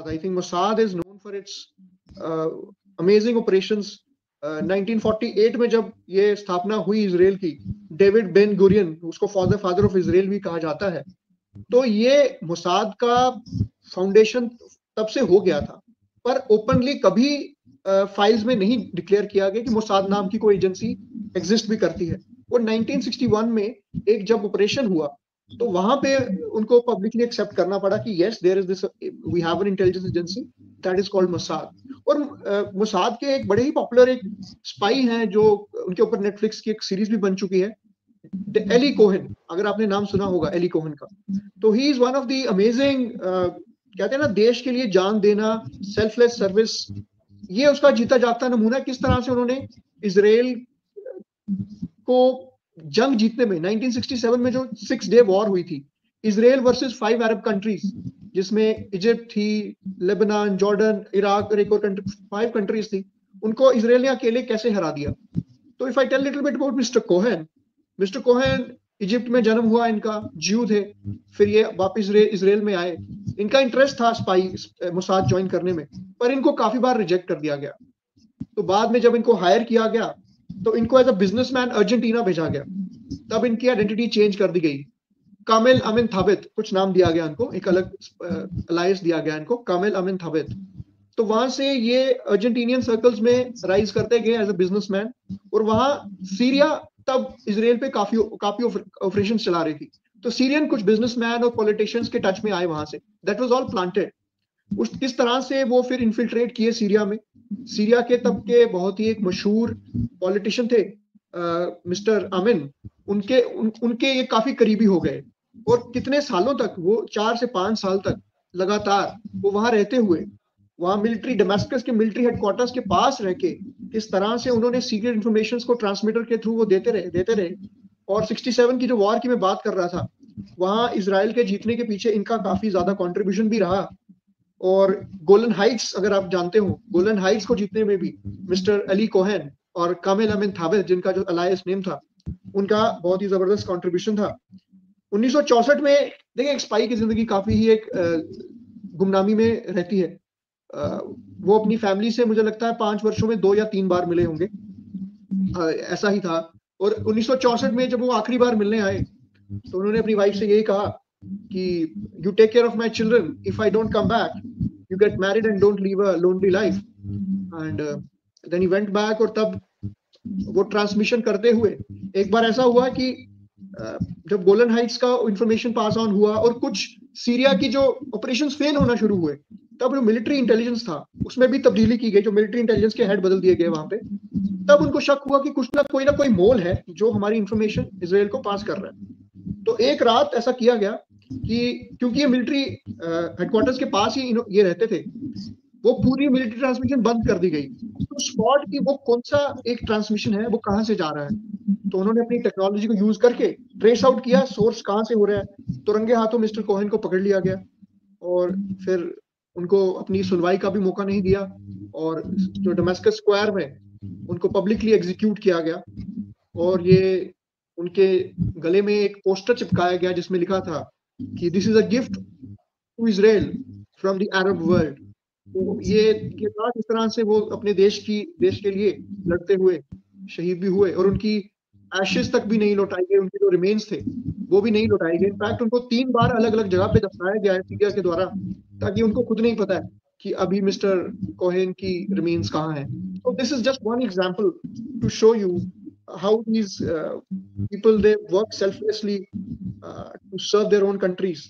I think Mossad is known for its amazing operations. 1948 में जब ये स्थापना हुई इजराइल की, डेविड बेन गुरियन, उसको फादर ऑफ इजराइल भी कहा जाता है, तो ये मोसाद का फाउंडेशन तब से हो गया था, पर ओपनली कभी फाइल्स में नहीं डिक्लेयर किया गया कि मोसाद नाम की कोई एजेंसी एग्जिस्ट भी करती है। वो 1961 में एक जब ऑपरेशन हुआ तो वहां पे उनको पब्लिकली एक्सेप्ट करना पड़ा कि yes there is this, we have an intelligence agency that is called Mossad. और मोसाद के एक बड़े ही पॉपुलर एक स्पाई हैं जो उनके ऊपर नेटफ्लिक्स की एक सीरीज भी बन चुकी है, एली कोहेन, अगर आपने नाम सुना होगा एली कोहेन का। तो he is one of the amazing, कहते हैं ना देश के लिए जान देना, सेल्फलेस सर्विस, ये उसका जीता जागता नमूना किस तरह से उन्होंने इजराइल को जंग जीतने में 1967 में जो 6 डे वॉर हुई थी, इजराइल वर्सेस 5 अरब कंट्रीज, जिसमें इजिप्ट थी, लेबनान, जॉर्डन, इराक और एक और कंट्री, 5 कंट्रीज थी, उनको इजराइल ने अकेले कैसे हरा दिया। तो if I tell little bit about mister Cohen Egypt में जन्म हुआ इनका, ज्यू थे, फिर ये वापस इजराइल में आए। इनका इंटरेस्ट था स्पाई मोसाद ज्वाइन करने में, पर इनको काफी बार रिजेक्ट कर दिया गया। तो बाद में जब इनको हायर किया गया तो इनको एज अ बिजनेसमैन अर्जेंटीना भेजा गया, तब इनकी आइडेंटिटी चेंज कर दी गई, कामिल अमिन थाबित कुछ नाम दिया गया इनको, एक अलग अलायंस दिया गया इनको, कामिल अमिन थाबित। तो वहां से ये अर्जेंटीनियन सर्कल्स में राइज करते गए एज अ बिजनेसमैन, और वहां सीरिया तब इजराइल पे काफी ऑपरेशन चला रही थी, तो सीरियन कुछ बिजनेसमैन और पॉलिटिशियंस के टच में आए वहां से, दैट वाज ऑल प्लांटेड। इस तरह से वो फिर इन्फिल्ट्रेट किए सीरिया में। सीरिया के तब के बहुत ही एक मशहूर पॉलिटिशियन थे मिस्टर अमिन, उनके ये काफी करीबी हो गए, और कितने सालों तक वो 4 से 5 साल तक लगातार वो वहां रहते हुए, वहां मिलिट्री डमास्कस के मिलिट्री हेडक्वार्टर्स के पास रह के किस तरह से उन्होंने सीक्रेट इंफॉर्मेशन को ट्रांसमीटर के थ्रू वो देते रहे। और 67 की जो वॉर की मैं बात कर रहा था, वहां इजराइल के जीतने के पीछे इनका काफी ज्यादा कंट्रीब्यूशन भी रहा। और गोलन हाइट्स, अगर आप जानते हो, गोलन हाइट्स को जीतने में भी मिस्टर अली कोहेन और कामिल अमिन थाबित, जिनका जो अलायंस नेम था, उनका बहुत ही जबरदस्त कंट्रीब्यूशन था। 1964 में देखिए, एक स्पाई की जिंदगी काफी ही एक गुमनामी में रहती है। वो अपनी फैमिली से मुझे लगता है 5 वर्षों में 2 या 3 बार मिले होंगे, ऐसा ही था। और 1964 में जब वो आखिरी बार मिलने आए तो उन्होंने अपनी वाइफ से यही कहा कि you take care of my children, if I don't come back you get married and don't leave a lonely life. And then he went back, और तब वो ट्रांसमिशन करते हुए एक बार ऐसा हुआ कि जब गोलन हाइट्स का इंफॉर्मेशन पास ऑन हुआ और कुछ सीरिया की जो ऑपरेशंस फेल होना शुरू हुए, तब जो मिलिट्री इंटेलिजेंस था उसमें भी तब्दीली की गई, जो मिलिट्री इंटेलिजेंस के हेड बदल दिए गए वहां पे। तब उनको शक हुआ कि कुछ ना कोई मोल है जो हमारी इंफॉर्मेशन इजराइल को पास कर रहा है। तो एक रात ऐसा किया गया कि क्योंकि ये मिलिट्री हेडक्वार्टर्स के पास ही ये रहते थे, वो पूरी मिलिट्री ट्रांसमिशन बंद कर दी गई, तो स्पॉट की वो कौन सा एक ट्रांसमिशन है, वो कहां से जा रहा है। तो उन्होंने अपनी टेक्नोलॉजी को यूज करके ट्रेस आउट किया सोर्स कहां से हो रहा है, तो रंगे हाथों मिस्टर कोहेन को पकड़ लिया गया, और फिर उनको अपनी सुनवाई का भी मौका नहीं दिया, और जो डमास्कस स्क्वायर में उनको पब्लिकली एग्जीक्यूट किया गया। और ये उनके गले में एक पोस्टर चिपकाया गया जिसमें लिखा था कि this is a gift to Israel from the Arab world. तो ये बात इस तरह से वो अपने देश के लिए लड़ते हुए शहीद भी हुए, और उनकी एशेस तक भी नहीं लौटाई गई, उनके जो रिमेन्स थे वो भी नहीं लौटाई गई। इनफैक्ट उनको 3 बार अलग अलग जगह पे दफनाया गया है सीरिया के द्वारा, ताकि उनको खुद नहीं पता है कि अभी मिस्टर कोहेन की रिमेन्स कहाँ हैं। So this is just one example to show you how these people, they work selflessly to serve their own countries.